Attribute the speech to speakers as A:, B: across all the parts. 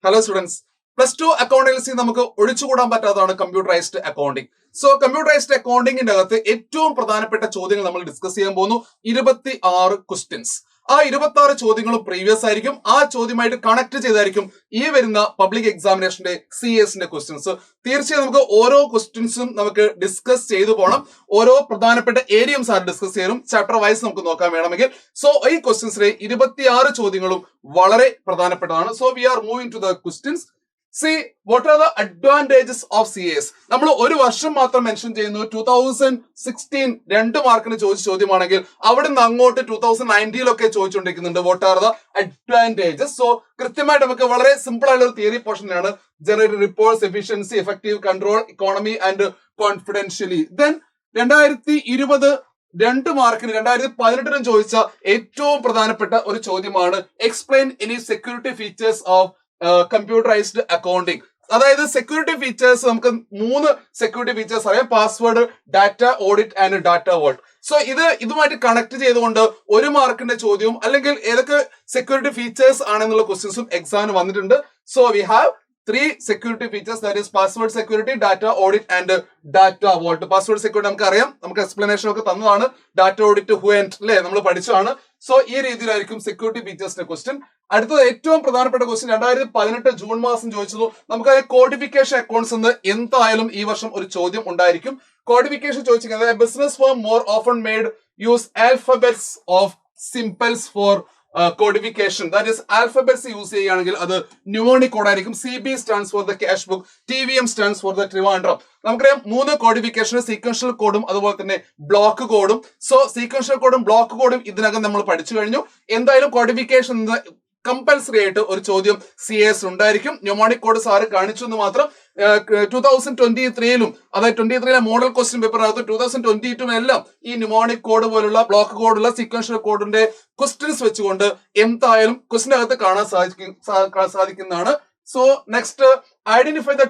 A: Hello students, +2 accountancy നമുക്ക് ഒഴിച്ചുകൂടാൻ പറ്റാത്തതാണ് കമ്പ്യൂട്ടറൈസ്ഡ് അക്കൗണ്ടിങ്. സോ കമ്പ്യൂട്ടറൈസ്ഡ് അക്കൗണ്ടിങ്ങിന്റെ അകത്ത് ഏറ്റവും പ്രധാനപ്പെട്ട ചോദ്യങ്ങൾ നമ്മൾ ഡിസ്കസ് ചെയ്യാൻ പോകുന്നു. 26 ക്വസ്റ്റ്യൻസ്. ആ 26 ചോദ്യങ്ങളും പ്രീവിയസ് ആയിരിക്കും. ആ ചോദ്യമായിട്ട് കണക്ട് ചെയ്തായിരിക്കും ഈ വരുന്ന പബ്ലിക് എക്സാമിനേഷന്റെ CS-ന്റെ ക്വസ്റ്റ്യൻസ്. തീർച്ചയായും നമുക്ക് ഓരോ ക്വസ്റ്റ്യൻസും നമുക്ക് ഡിസ്കസ് ചെയ്തു പോകണം. ഓരോ പ്രധാനപ്പെട്ട ഏരിയയും സാർ ഡിസ്കസ് ചെയ്യണം. ചാപ്റ്റർ വൈസ് നമുക്ക് നോക്കാൻ വേണമെങ്കിൽ. സോ ഈ ക്വസ്റ്റ്യൻസിലെ 26 ചോദ്യങ്ങളും വളരെ പ്രധാനപ്പെട്ടതാണ്. So we are moving to the questions. See, what are the advantages of CAS? നമ്മൾ ഒരു വർഷം മാത്രം മെൻഷൻ ചെയ്യുന്നു. 2016 2 മാർക്കിന് ചോദിച്ച ചോദ്യമാണെങ്കിൽ അവിടെ നിന്ന് അങ്ങോട്ട് 2019 ചോദിച്ചുകൊണ്ടിരിക്കുന്നുണ്ട്. What are the advantages? So കൃത്യമായിട്ട് നമുക്ക് വളരെ സിമ്പിൾ ആയിട്ടുള്ള ഒരു തിയറി പോർഷനാണ്. Generate reports, efficiency, effective control, economy and confidentially. Then 2020 2 മാർക്കിന് 2018 ചോദിച്ച ഏറ്റവും പ്രധാനപ്പെട്ട ഒരു ചോദ്യമാണ് explain any security features of computerised accounting. അതായത് സെക്യൂരിറ്റി ഫീച്ചേഴ്സ്, നമുക്ക് 3 സെക്യൂരിറ്റി ഫീച്ചേഴ്സ് അറിയാം: password, data audit and data vault. So ഇതുമായിട്ട് കണക്ട് ചെയ്തുകൊണ്ട് 1 മാർക്കിന്റെ ചോദ്യവും അല്ലെങ്കിൽ ഏതൊക്കെ സെക്യൂരിറ്റി ഫീച്ചേഴ്സ് ആണെന്നുള്ള ക്വസ്റ്റ്യൻസും എക്സാമിന് വന്നിട്ടുണ്ട്. So we have 3 security features, that is password security, data audit and data vault. Password security നമുക്ക് അറിയാം, നമുക്ക് എക്സ്പ്ലനേഷൻ ഒക്കെ തന്നതാണ്. ഡാറ്റ ഓഡിറ്റ് അല്ലേ, നമ്മൾ പഠിച്ചതാണ്. സോ ഈ രീതിയിലായിരിക്കും സെക്യൂരിറ്റി ഫീച്ചേഴ്സിന്റെ ക്വസ്റ്റ്യൻ. അടുത്തത് ഏറ്റവും പ്രധാനപ്പെട്ട ക്വസ്റ്റ്യൻ 2018 ജൂൺ മാസം ചോദിച്ചത്. നമുക്ക് കോഡിഫിക്കേഷൻ അക്കൗണ്ട്സ് എന്ന് എന്തായാലും ഈ വർഷം ഒരു ചോദ്യം ഉണ്ടായിരിക്കും. കോഡിഫിക്കേഷൻ ചോദിച്ചിരിക്കുന്നത് business firm more often made use alphabets of symbols for codification. That is alphabets use ചെയ്യുകയാണെങ്കിൽ അത് ന്യൂമോണിക് കോഡ് ആയിരിക്കും. CB stands for the cash book, TVM stands for the Trivandrum. നമുക്കറിയാം 3 കോഡിഫിക്കേഷൻ: സീക്വൻഷ്യൽ കോഡും അതുപോലെ തന്നെ ബ്ലോക്ക് കോഡും. So sequential കോഡും block കോഡും ഇതിനകം നമ്മൾ പഠിച്ചു കഴിഞ്ഞു. എന്തായാലും കോഡിഫിക്കേഷൻ കമ്പൽസറി ആയിട്ട് ഒരു ചോദ്യം CS ഉണ്ടായിരിക്കും. ന്യൂമോണിക് കോഡ് സാറ് കാണിച്ചു എന്ന് മാത്രം. 2023 അതായത് 23 മോഡൽ ക്വസ്റ്റ്യൻ പേപ്പറിനകത്ത് 2022 എല്ലാം ഈ ന്യൂമോണിക് കോഡ് പോലുള്ള ബ്ലോക്ക് കോഡുള്ള സീക്വൻഷ്യൽ കോഡിന്റെ ക്വസ്റ്റ്യൻസ് വെച്ചുകൊണ്ട് എന്തായാലും ക്വസ്റ്റിനകത്ത് കാണാൻ സാധിക്കുന്നതാണ്. So next, identify the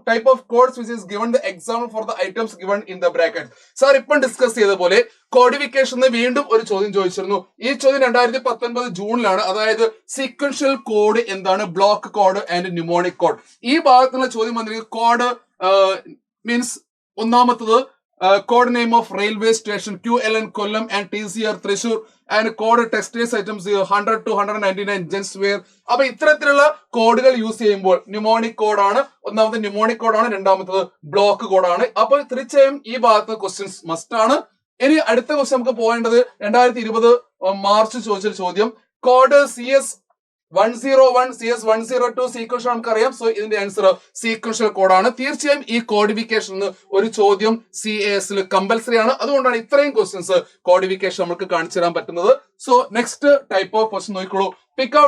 A: type of codes which is given the example for the items given in the bracket. Sir ഇപ്പം ഡിസ്കസ് ചെയ്ത പോലെ കോഡിഫിക്കേഷൻ വീണ്ടും ഒരു ചോദ്യം ചോദിച്ചിരുന്നു. ഈ ചോദ്യം 2019 ജൂണിലാണ്. അതായത് സീക്വൻഷ്യൽ കോഡ് എന്താണ്, block code and mnemonic code. ഈ ഭാഗത്തുള്ള ചോദ്യം വന്നിരിക്കുന്നത് കോഡ് മീൻസ് ഒന്നാമത്തത് code name of railway station QLN Kollam and TCR Thrissur and code textiles items 100 to 199 gents wear. അപ്പൊ ഇത്തരത്തിലുള്ള കോഡുകൾ യൂസ് ചെയ്യുമ്പോൾ ന്യൂമോണിക് കോഡാണ്. ഒന്നാമത്തെ ന്യൂമോണിക് കോഡാണ്, രണ്ടാമത്തത് ബ്ലോക്ക് കോഡാണ്. അപ്പോൾ തീർച്ചയായും ഈ ഭാഗത്ത് ക്വസ്റ്റ്യൻസ് മസ്റ്റ് ആണ്. ഇനി അടുത്ത ക്വസ്റ്റ്യൻ നമുക്ക് പോകേണ്ടത് 2020 മാർച്ച് ചോദിച്ചൊരു ചോദ്യം. കോഡ് CS 101 CS 102 സീക്വൻഷ്യൽ നമുക്കറിയാം. സോ ഇതിന്റെ ആൻസർ സീക്വൻഷ്യൽ കോഡാണ്. തീർച്ചയായും ഈ കോഡിഫിക്കേഷൻ ഒരു ചോദ്യം CS കമ്പൽസറി ആണ്. അതുകൊണ്ടാണ് ഇത്രയും ക്വസ്റ്റ്യൻസ് കോഡിഫിക്കേഷൻ നമുക്ക് കാണിച്ചു തരാൻ പറ്റുന്നത്. So next type of question നോക്കിക്കോളൂ. Pick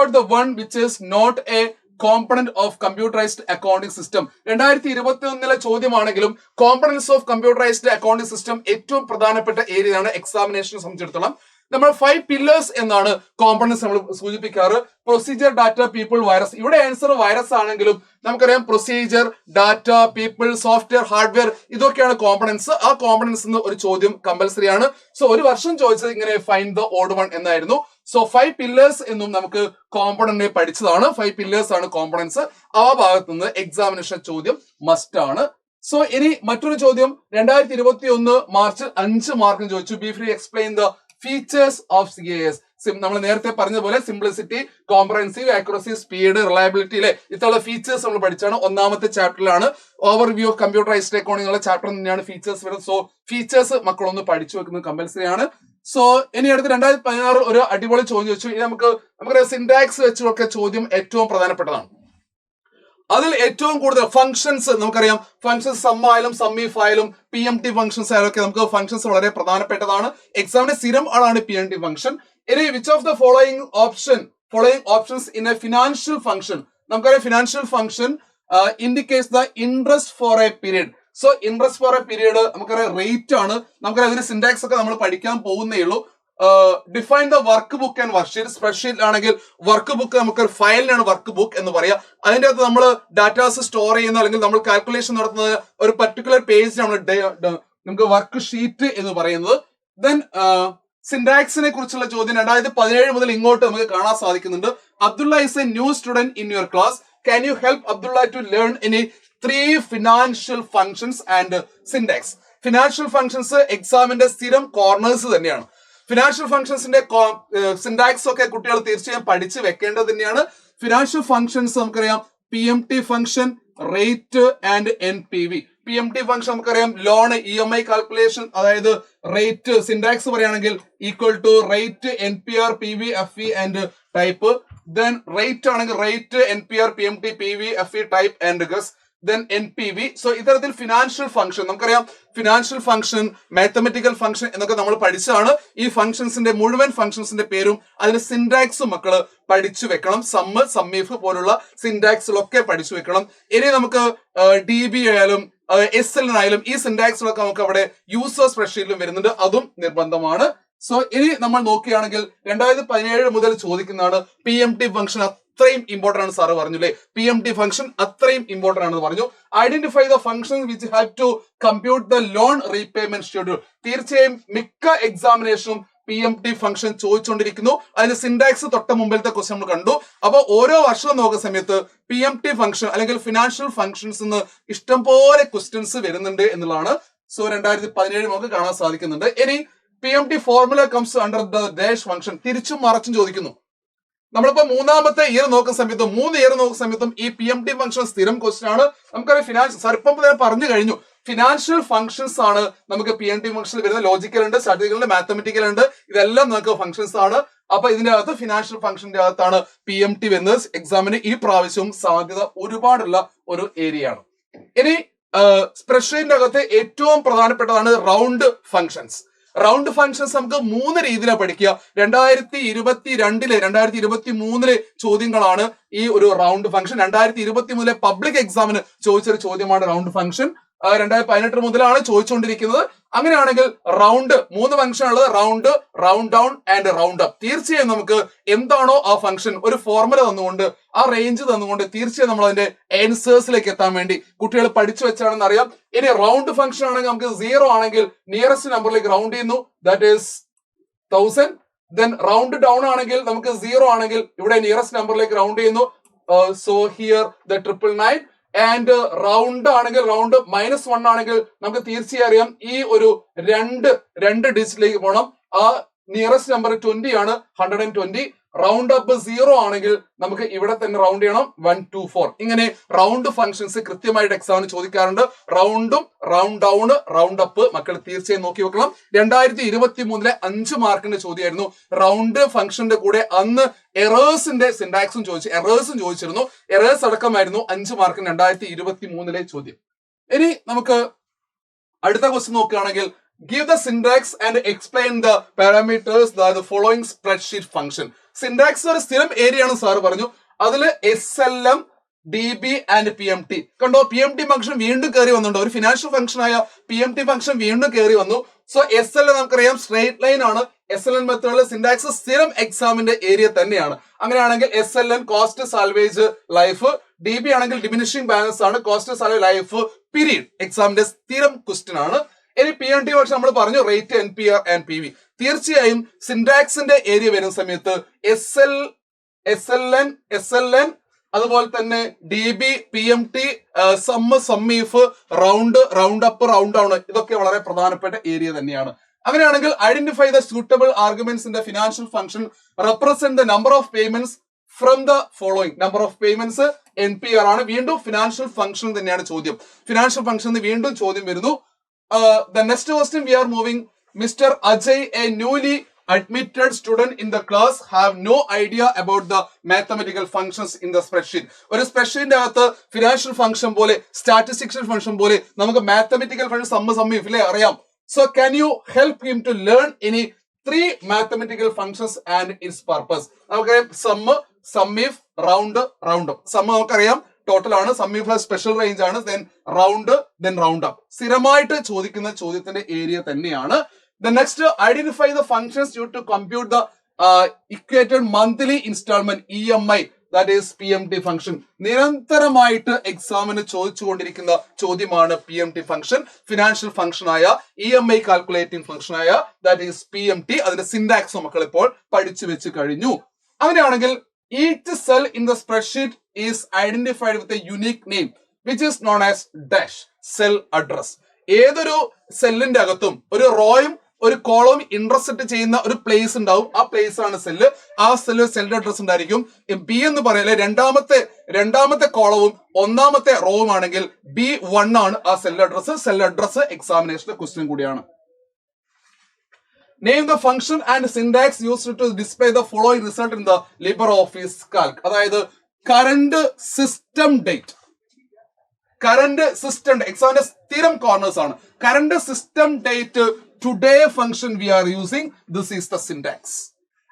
A: out the one which is not a component of computerised accounting system. 2021 ചോദ്യമാണെങ്കിലും components of computerised accounting system ഏറ്റവും പ്രധാനപ്പെട്ട ഏരിയയാണ് എക്സാമിനേഷനെ സംബന്ധിച്ചിടത്തോളം. നമ്മൾ 5 പില്ലേഴ്സ് എന്നാണ് കോമ്പണന്റ്സ് നമ്മൾ സൂചിപ്പിക്കാറ്. Procedure, data, people, virus. ഇവിടെ ആൻസർ വൈറസ് ആണെങ്കിലും നമുക്കറിയാം procedure, data, people, software, hardware ഇതൊക്കെയാണ് കോമ്പണന്റ്സ്. ആ കോമ്പണന്റ്സ് എന്ന് ഒരു ചോദ്യം കമ്പൽസറി ആണ്. സോ ഒരു വർഷം ചോദിച്ചത് ഇങ്ങനെ ഫൈൻഡ് ദ ഓഡ് വൺ എന്നായിരുന്നു. സോ 5 പില്ലേഴ്സ് എന്നും നമുക്ക് കോമ്പണന്റ് പഠിച്ചതാണ്. 5 പില്ലേഴ്സ് ആണ് കോമ്പണന്റ്സ്. ആ ഭാഗത്ത് നിന്ന് എക്സാമിനേഷൻ ചോദ്യം മസ്റ്റ് ആണ്. സോ ഇനി മറ്റൊരു ചോദ്യം 2021 മാർച്ച് 5 മാർക്കിന് ചോദിച്ചു. B free explain the features of CAS. നമ്മൾ നേരത്തെ പറഞ്ഞ പോലെ simplicity, comprehensive, accuracy, speed, reliability അല്ലെ, ഇത്തരം ഫീച്ചേഴ്സ് നമ്മൾ പഠിച്ചാണ്. ഒന്നാമത്തെ ചാപ്റ്ററിലാണ്. ഓവർവ്യൂ ഓഫ് കമ്പ്യൂട്ടറൈസ്ഡ് അക്കൗണ്ടിംഗ് ഉള്ള ചാപ്റ്റർ തന്നെയാണ് ഫീച്ചേഴ്സ് വരുന്നത്. സോ ഫീച്ചേഴ്സ് മക്കളൊന്ന് പഠിച്ചു വെക്കുന്നത് കമ്പൽസറി ആണ്. സോ ഇനി അടുത്ത് 2016 ഒരു അടിപൊളി ചോദ്യം ചോദിച്ചു. ഇനി നമുക്ക് സിന്റാക്സ് വെച്ചൊക്കെ ചോദ്യം ഏറ്റവും പ്രധാനപ്പെട്ടതാണ്. അതിൽ ഏറ്റവും കൂടുതൽ ഫംഗ്ഷൻസ് നമുക്കറിയാം. ഫംഗ്ഷൻസ് സം ആയാലും സമ്മീഫ് ആയാലും PMT ഫംഗ്ഷൻസ് ആയാലും ഒക്കെ നമുക്ക് ഫംഗ്ഷൻസ് വളരെ പ്രധാനപ്പെട്ടതാണ്. എക്സാമിന്റെ സ്ഥിരം ആളാണ് PMT ഫംഗ്ഷൻ. ഇനി which of the following options in a financial function. നമുക്കറിയാം financial function indicates the interest for a period. So interest for a period നമുക്കറിയാം റേറ്റ് ആണ്. നമുക്കറിയാം അതിന്റെ സിന്റാക്സ് ഒക്കെ നമ്മൾ പഠിക്കാൻ പോകുന്നേ ഉള്ളൂ. Define the workbook and worksheet. Spreadsheet ആണെങ്കിൽ വർക്ക് ബുക്ക് നമുക്ക് ഫയലിനാണ് വർക്ക് ബുക്ക് എന്ന് പറയാം. അതിന്റെ അകത്ത് നമ്മൾ ഡാറ്റാസ് സ്റ്റോർ ചെയ്യുന്ന അല്ലെങ്കിൽ നമ്മൾ കാൽക്കുലേഷൻ നടത്തുന്ന ഒരു പർട്ടിക്കുലർ പേജിനാണ് നമുക്ക് വർക്ക് ഷീറ്റ് എന്ന് പറയുന്നത്. ദെൻ സിന്റാക്സിനെ കുറിച്ചുള്ള ചോദ്യം 2017 മുതൽ ഇങ്ങോട്ട് നമുക്ക് കാണാൻ സാധിക്കുന്നുണ്ട്. Abdullah is a new student in your class. Can you help Abdullah to learn any 3 financial functions and syntax? Financial functions എക്സാമിന്റെ സ്ഥിരം കോർണേഴ്സ് തന്നെയാണ്. ഫിനാൻഷ്യൽ ഫംഗ്ഷൻസിന്റെ സിൻടാക്സ് ഒക്കെ കുട്ടികൾ തീർച്ചയായും പഠിച്ച് വെക്കേണ്ടത് തന്നെയാണ്. ഫിനാൻഷ്യൽ ഫംഗ്ഷൻസ് നമുക്കറിയാം PMT function, rate and NPV. PMT function നമുക്കറിയാം ലോൺ EMI കാൽക്കുലേഷൻ, അതായത് റേറ്റ് സിൻടാക്സ് പറയുകയാണെങ്കിൽ equal to rate NPR PV FE and type. Then rate ആണെങ്കിൽ rate NPR PMT PV FE type and guess. then NPV. So ഇത്തരത്തിൽ financial function നമുക്കറിയാം. Financial function, mathematical function എന്നൊക്കെ നമ്മൾ പഠിച്ചതാണ്. ഈ ഫംഗ്ഷൻസിന്റെ മുഴുവൻ ഫംഗ്ഷൻസിന്റെ പേരും അതിന്റെ സിൻടാക്സും മക്കള് പഠിച്ചു വെക്കണം. സമ്മ്, സമ്മീഫ് പോലുള്ള സിൻടാക്സിലൊക്കെ പഠിച്ചു വെക്കണം. ഇനി നമുക്ക് DB ആയാലും SLN ആയാലും ഈ സിൻടാക്സിലൊക്കെ നമുക്ക് അവിടെ യൂസർ സ്പ്രെഡ്ഷീറ്റിലും വരുന്നുണ്ട്, അതും നിർബന്ധമാണ്. സോ ഇനി നമ്മൾ നോക്കുകയാണെങ്കിൽ 2017 മുതൽ ചോദിക്കുന്നതാണ് PMT ഫംഗ്ഷൻ. അത്രയും ഇമ്പോർട്ടന്റ് ആണ് സാറ് പറഞ്ഞു അല്ലെ. PMT ഫംഗ്ഷൻ അത്രയും ഇമ്പോർട്ടന്റ് ആണെന്ന് പറഞ്ഞു. Identify the function which have to compute the loan repayment schedule. തീർച്ചയായും മിക്ക എക്സാമിനേഷനും PMT ഫംഗ്ഷൻ ചോദിച്ചുകൊണ്ടിരിക്കുന്നു. അതിന് സിൻടാക്സ് തൊട്ട മുമ്പിലത്തെ ക്വസ്റ്റ്യൻ നമ്മൾ കണ്ടു. അപ്പൊ ഓരോ വർഷവും നോക്കുന്ന സമയത്ത് PMT ഫംഗ്ഷൻ അല്ലെങ്കിൽ ഫിനാൻഷ്യൽ ഫംഗ്ഷൻസ് നിന്ന് ഇഷ്ടംപോലെ ക്വസ്റ്റ്യൻസ് വരുന്നുണ്ട് എന്നുള്ളതാണ്. സോ 2017 നമുക്ക് കാണാൻ സാധിക്കുന്നുണ്ട്. ഇനി PMT formula comes under the dash function. തിരിച്ചും മറച്ചും ചോദിക്കുന്നു. നമ്മളിപ്പോ മൂന്നാമത്തെ ഇയർ നോക്കുന്ന സമയത്തും 3 ഇയർ നോക്കുന്ന സമയത്തും ഈ PMT ഫംഗ്ഷൻ സ്ഥിരം ക്വസ്റ്റ്യൻ ആണ്. നമുക്കറിയാം ഫിനാൻഷ്യൽ സാർ ഇപ്പം പറഞ്ഞു കഴിഞ്ഞു. ഫിനാൻഷ്യൽ ഫംഗ്ഷൻസ് ആണ് നമുക്ക് PMT ഫംഗ്ഷനിൽ വരുന്ന. ലോജിക്കൽ ഉണ്ട്, സ്റ്റാറ്റിസ്റ്റിക്കൽ ഉണ്ട്, മാത്തമെറ്റിക്കൽ ഉണ്ട്, ഇതെല്ലാം നമുക്ക് ഫംഗ്ഷൻസ് ആണ്. അപ്പൊ ഇതിന്റെ അകത്ത് ഫിനാൻഷ്യൽ ഫംഗ്ഷന്റെ അകത്താണ് PMT വരുന്നത്. എക്സാമിന് ഈ പ്രാവശ്യവും സാധ്യത ഒരുപാടുള്ള ഒരു ഏരിയ ആണ്. ഇനി സ്പ്രെഡ്ഷീറ്റിന്റെ അകത്ത് ഏറ്റവും പ്രധാനപ്പെട്ടതാണ് റൗണ്ട് ഫംഗ്ഷൻസ്. റൗണ്ട് ഫംഗ്ഷൻസ് നമുക്ക് 3 രീതിയിലാണ് പഠിക്കുക. 2022 2023 ചോദ്യങ്ങളാണ് ഈ ഒരു റൗണ്ട് ഫംഗ്ഷൻ. 2023 പബ്ലിക് എക്സാമിന് ചോദിച്ചൊരു ചോദ്യമാണ് റൗണ്ട് ഫംഗ്ഷൻ. 2018 മുതലാണ് ചോദിച്ചുകൊണ്ടിരിക്കുന്നത്. അങ്ങനെയാണെങ്കിൽ റൗണ്ട് 3 ഫംഗ്ഷൻ ഉള്ളത്, round, round down and round up. തീർച്ചയായും നമുക്ക് എന്താണോ ആ ഫംഗ്ഷൻ ഒരു ഫോർമുല തന്നുകൊണ്ട് ആ റേഞ്ച് തന്നുകൊണ്ട് തീർച്ചയായും നമ്മൾ അതിന്റെ ആൻസേഴ്സിലേക്ക് എത്താൻ വേണ്ടി കുട്ടികൾ പഠിച്ചു വെച്ചാണെന്ന് അറിയാം. ഇനി റൗണ്ട് ഫംഗ്ഷൻ ആണെങ്കിൽ നമുക്ക് 0 ആണെങ്കിൽ നിയറസ്റ്റ് നമ്പറിലേക്ക് റൗണ്ട് ചെയ്യുന്നു, that is 1000. Then round down ആണെങ്കിൽ നമുക്ക് 0 ആണെങ്കിൽ ഇവിടെ നിയറസ്റ്റ് നമ്പറിലേക്ക് റൗണ്ട് ചെയ്യുന്നു, so here the 999. And round ആണെങ്കിൽ റൗണ്ട് -1 ആണെങ്കിൽ നമുക്ക് തീർച്ചയായും അറിയാം ഈ ഒരു രണ്ട് ഡിജിറ്റിലേക്ക് പോകണം. ആ നിയറസ്റ്റ് നമ്പർ 20 ആണ്, 120. റൗണ്ട് അപ്പ് 0 ആണെങ്കിൽ നമുക്ക് ഇവിടെ തന്നെ റൗണ്ട് ചെയ്യണം, 124. ഇങ്ങനെ റൗണ്ട് ഫംഗ്ഷൻസ് കൃത്യമായിട്ട് എക്സാമിന് ചോദിക്കാറുണ്ട്. റൗണ്ടും റൗണ്ട് ഡൗൺ റൗണ്ട് അപ്പ് മക്കൾ തീർച്ചയായും നോക്കി വെക്കണം. 2023 5 മാർക്കിന്റെ ചോദ്യമായിരുന്നു. റൗണ്ട് ഫംഗ്ഷന്റെ കൂടെ അന്ന് എറേഴ്സിന്റെ സിൻടാക്സും ചോദിച്ചിരുന്നു. എറേഴ്സ് അടക്കമായിരുന്നു 5 മാർക്കിന് 2023 ചോദ്യം. ഇനി നമുക്ക് അടുത്ത ക്വസ്റ്റ്യൻ നോക്കുകയാണെങ്കിൽ give the syntax and explain the parameters that the following spreadsheet function. Syntax ഒരു സ്ഥിരം ഏരിയ ആണ് സാറ് പറഞ്ഞു. അതില് SLM, DB ആൻഡ് PMT കണ്ടോ. PMT ഫംഗ്ഷൻ വീണ്ടും കയറി വന്നിട്ടുണ്ട്. ഒരു ഫിനാൻഷ്യൽ ഫംഗ്ഷൻ ആയ PMT ഫംഗ്ഷൻ വീണ്ടും കയറി വന്നു. സോ SLN നമുക്കറിയാം സ്ട്രേറ്റ് ലൈൻ ആണ്. SLN മെത്തേഡിലെ സിൻടാക്സ് സ്ഥിരം എക്സാമിന്റെ ഏരിയ തന്നെയാണ്. അങ്ങനെയാണെങ്കിൽ SLN cost salvage life, DB ആണെങ്കിൽ ഡിമിനിഷിംഗ് ബാലൻസ് ആണ്, കോസ്റ്റ് സാൽവേജ് ലൈഫ് പീരീഡ് എക്സാമിന്റെ സ്ഥിരം ക്വസ്റ്റ്യൻ ആണ്. ഇനി PMT പക്ഷെ നമ്മൾ പറഞ്ഞു റേറ്റ്, NPR ആൻഡ് PV. തീർച്ചയായും സിൻടാക്സിന്റെ ഏരിയ വരുന്ന സമയത്ത് SLN അതുപോലെ തന്നെ DB, PMT, sum, sumif, round, round up, round down ഇതൊക്കെ വളരെ പ്രധാനപ്പെട്ട ഏരിയ തന്നെയാണ്. അങ്ങനെയാണെങ്കിൽ identify the suitable arguments in the financial function represent the number of payments from the following. Number of payments NPR ആണ്. വീണ്ടും financial function തന്നെയാണ് ചോദ്യം. Financial function വീണ്ടും ചോദ്യം വരുന്നു. The next question we are moving. Mr. Ajay, a newly admitted student in the class, have no idea about the mathematical functions in the spreadsheet. ഒരു സ്പ്രെഡ്ഷീറ്റിന്റെ അകത്ത് financial function പോലെ statistics function പോലെ നമുക്ക് mathematical function sum, സമ്മീഫ് ഇല്ലേ അറിയാം. So can you help him to learn any 3 mathematical functions and its purpose? നമുക്ക് sum, sumif, round, round up. Sum നമുക്കറിയാം total ആണ്, സമ്മീഫ് സ്പെഷ്യൽ റേഞ്ച് ആണ്, then round, then round up. സ്ഥിരമായിട്ട് ചോദിക്കുന്ന ചോദ്യത്തിന്റെ area തന്നെയാണ്. The next, identify the functions used to compute the equated monthly installment EMI, that is PMT function. നിരന്തരമായിട്ട് എക്സാമിന് ചോദിച്ചുകൊണ്ടിരിക്കുന്ന ചോദ്യമാണ് PMT ഫംഗ്ഷൻ. ഫിനാൻഷ്യൽ ഫംഗ്ഷൻ ആയ EMI കാൽക്കുലേറ്റിംഗ് ഫംഗ്ഷൻ ആയ ദാറ്റ് ഈസ് PMT. അതിന്റെ സിൻടാക്സ് മക്കൾ ഇപ്പോൾ പഠിച്ചു വെച്ച് കഴിഞ്ഞു. അങ്ങനെയാണെങ്കിൽ each cell in the spreadsheet is identified with a unique name which is known as dash cell address. ഏതൊരു സെല്ലിന്റെ അകത്തും ഒരു റോയും ഒരു കോളവും ഇന്റർസെക്ട് ചെയ്യുന്ന ഒരു പ്ലേസ് ഉണ്ടാവും. ആ പ്ലേസ് ആണ് സെല്ല്. ആ സെല്ലിന്റെ അഡ്രസ് ഉണ്ടായിരിക്കും. ബി എന്ന് പറയല്ലേ രണ്ടാമത്തെ കോളവും ഒന്നാമത്തെ റോവും ആണെങ്കിൽ B1 ആണ് ആ സെൽ അഡ്രസ് എക്സാമിനേഷന്റെ ക്വസ്റ്റ്യൻ കൂടിയാണ്. Name the function and syntax used to display the following result in the LibreOffice Calc. അതായത് കറന്റ് സിസ്റ്റം ഡേറ്റ് എക്സാമിന്റെ സ്ഥിരം കോർണേഴ്സ് ആണ്. Current system date today function we are using, this is the syntax.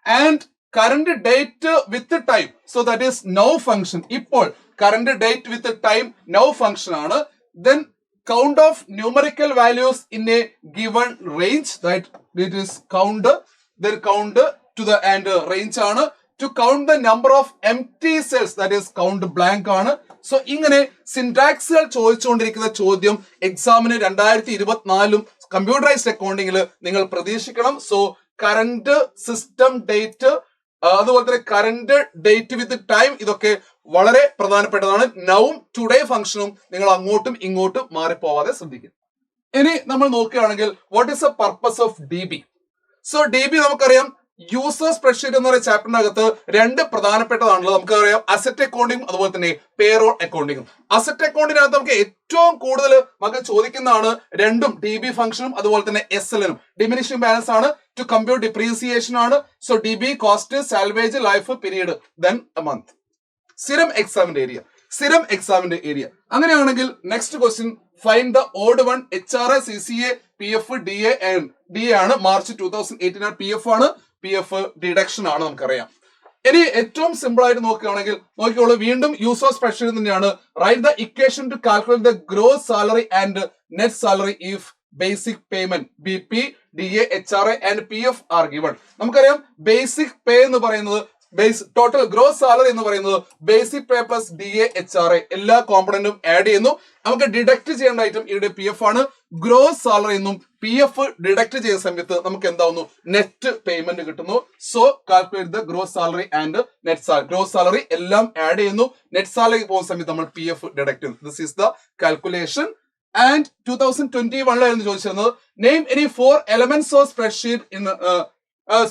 A: And current date with time, so that is now function. ഇപ്പോൾ current date with time now function ആണ്. Then count of numerical values in a given range, that it is count, then count to the and range ആണ്. To count the number of empty cells, that is count blank ആണ്. So ഇങ്ങനെ സിന്റാക്സുകൾ ചോദിച്ചുകൊണ്ടിരിക്കുന്ന ചോദ്യം എക്സാമിന് 2024 computerised അക്കൗണ്ടിങ്ങിൽ നിങ്ങൾ പ്രതീക്ഷിക്കണം. So current system date, അതുപോലെ തന്നെ current date with time, ഇതൊക്കെ വളരെ പ്രധാനപ്പെട്ടതാണ്. നൗവും ടുഡേ ഫംഗ്ഷനും നിങ്ങൾ അങ്ങോട്ടും ഇങ്ങോട്ടും മാറിപ്പോവാതെ ശ്രദ്ധിക്കുക. ഇനി നമ്മൾ നോക്കുകയാണെങ്കിൽ what is the purpose of DB? So DB നമുക്കറിയാം യൂസർ സ്പ്രെഡ്ഷീറ്റ് എന്ന് പറയുന്ന ചാപ്റ്ററിനകത്ത് രണ്ട് പ്രധാനപ്പെട്ടതാണല്ലോ. നമുക്കറിയാം അസറ്റ് അക്കൗണ്ടിങ്ങും അതുപോലെ തന്നെ പേറോൾ അക്കൗണ്ടിങ്ങും. അസറ്റ് അക്കൗണ്ടിനകത്ത് നമുക്ക് ഏറ്റവും കൂടുതൽ നമുക്ക് ചോദിക്കുന്നതാണ് രണ്ടും, DB ഫംഗ്ഷനും അതുപോലെ തന്നെ SLനും. ഡിമിനിഷിംഗ് ബാലൻസ് ആണ്, ടു കമ്പ്യൂട്ട് ഡിപ്രീസിയേഷൻ ആണ്. So DB cost, salvage, life period, then A month. സ്ഥിരം എക്സാമിന്റെ ഏരിയ. അങ്ങനെയാണെങ്കിൽ next question, find the odd one. HRA, CCA, PF, DA ആണ്. മാർച്ച് 2018 ആണ്. PF ആണ്. PF ഡിഡക്ഷൻ ആണ്, നമുക്കറിയാം. ഇനി ഏറ്റവും സിമ്പിൾ ആയിട്ട് നോക്കുകയാണെങ്കിൽ നോക്കിക്കോളൂ, വീണ്ടും യൂസർ സ്പ്രെഡ്ഷീറ്റ് തന്നെയാണ്. Write the equation two calculate the gross salary and net salary if basic payment BP, DA, HRA and PF are given. നമുക്കറിയാം ബേസിക് പേ എന്ന് പറയുന്നത് ടോട്ടൽ ഗ്രോസ് സാലറി എന്ന് പറയുന്നത് basic pay plus DA, HRA എല്ലാ കോമ്പണന്റും add ചെയ്യുന്നു. നമുക്ക് deduct ചെയ്യേണ്ട item ഇവിടെ PF ആണ്. ഗ്രോസ് സാലറി എന്നും PF ഡിഡക്ട് ചെയ്യുന്ന സമയത്ത് നമുക്ക് എന്താവുന്നു, നെറ്റ് പേയ്മെന്റ് കിട്ടുന്നു. So calculate the gross salary and net salary. Gross salary എല്ലാം ആഡ് ചെയ്യുന്നു. നെറ്റ് സാലറി പോകുന്ന സമയത്ത് നമ്മൾ PF ഡിഡക്ട് ചെയ്യുന്നു. This is the calculation. And 2021 ചോദിച്ചിരുന്നത്, name any 4 elements of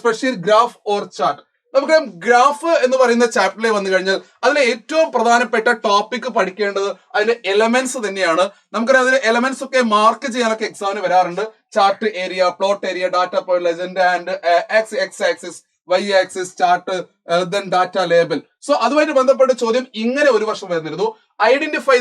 A: spreadsheet graph or chart. നമുക്കറിയാം ഗ്രാഫ് എന്ന് പറയുന്ന ചാപ്റ്ററിൽ വന്നു കഴിഞ്ഞാൽ അതിലെ ഏറ്റവും പ്രധാനപ്പെട്ട ടോപ്പിക് പഠിക്കേണ്ടത് അതിന്റെ എലമെന്റ്സ് തന്നെയാണ്. നമുക്കറിയാം അതിലെ എലമെന്റ്സ് ഒക്കെ മാർക്ക് ചെയ്യാനൊക്കെ എക്സാമിന് വരാറുണ്ട്. Chart area, plot area, data point, legend and X axis, Y axis, chart, then data label. So അതുമായിട്ട് ബന്ധപ്പെട്ട ചോദ്യം ഇങ്ങനെ ഒരു വർഷം വരുന്നിരുന്നു. Identify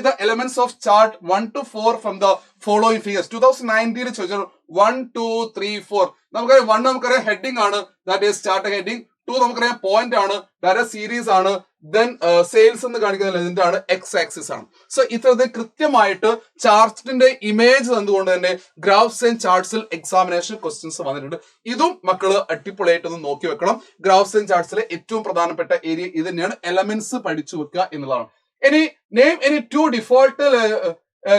A: the elements of chart 1 to 4 from the following figures. 2019 ചോദിച്ചു 1, 2, 3, 4. നമുക്കറിയാം 1 നമുക്കറിയാം ഹെഡിങ് ആണ്, ദാറ്റ് ഈസ് ചാർട്ട് ഹെഡിങ്. 2 നമുക്കറിയാം പോയിന്റ് ആണ്, ദാറ്റ് സീരീസ് ആണ്. ദെൻ സെയിൽസ് എന്ന് കാണിക്കുന്ന ലെജൻഡ് ആണ്, എക്സ് ആക്സിസ് ആണ്. സോ ഇത്തരത്തിൽ കൃത്യമായിട്ട് ചാർട്ടിന്റെ ഇമേജ് തന്നുകൊണ്ട് തന്നെ ഗ്രാഫ്സ് ആൻഡ് ചാർട്ട്സിൽ എക്സാമിനേഷൻ ക്വസ്റ്റ്യൻസ് വന്നിട്ടുണ്ട്. ഇതും മക്കള് അടിപൊളിയായിട്ടൊന്ന് നോക്കി വെക്കണം. ഗ്രാഫ്സ് ആൻഡ് ചാർട്ട്സിലെ ഏറ്റവും പ്രധാനപ്പെട്ട ഏരിയ ഇത് തന്നെയാണ്. എലമെന്റ്സ് പഠിച്ചു വെക്കുക എന്നുള്ളതാണ്. Name any 2 default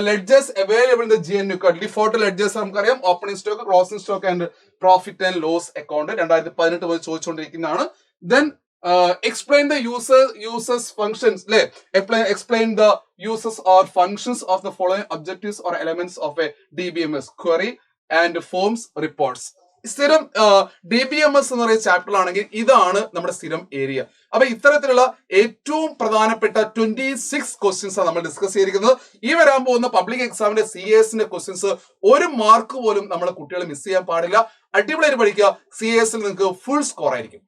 A: ledgers available in the GNU code. Default ledgers നമുക്കറിയാം opening stock, closing stock and profit and loss account 2018 മുതൽ ചോദിച്ചുകൊണ്ടിരിക്കുന്നതാണ്. Then explain the users functions. Explain the uses or functions of the following objectives or elements of a DBMS query and forms reports. സ്ഥിരം DBMS എന്ന് പറയുന്ന chapter ആണെങ്കിൽ ഇതാണ് നമ്മുടെ സ്ഥിരം area. അപ്പൊ ഇത്തരത്തിലുള്ള ഏറ്റവും പ്രധാനപ്പെട്ട 26 ക്വസ്റ്റ്യൻസ് ആണ് നമ്മൾ ഡിസ്കസ് ചെയ്തിരിക്കുന്നത്. ഈ വരാൻ പോകുന്ന പബ്ലിക് എക്സാമിന്റെ CASന്റെ ക്വസ്റ്റ്യൻസ് 1 മാർക്ക് പോലും നമ്മുടെ കുട്ടികൾ മിസ് ചെയ്യാൻ പാടില്ല. അടിപൊളിയായിട്ട് പഠിക്കുക. CASൽ നിങ്ങൾക്ക് ഫുൾ സ്കോർ ആയിരിക്കും.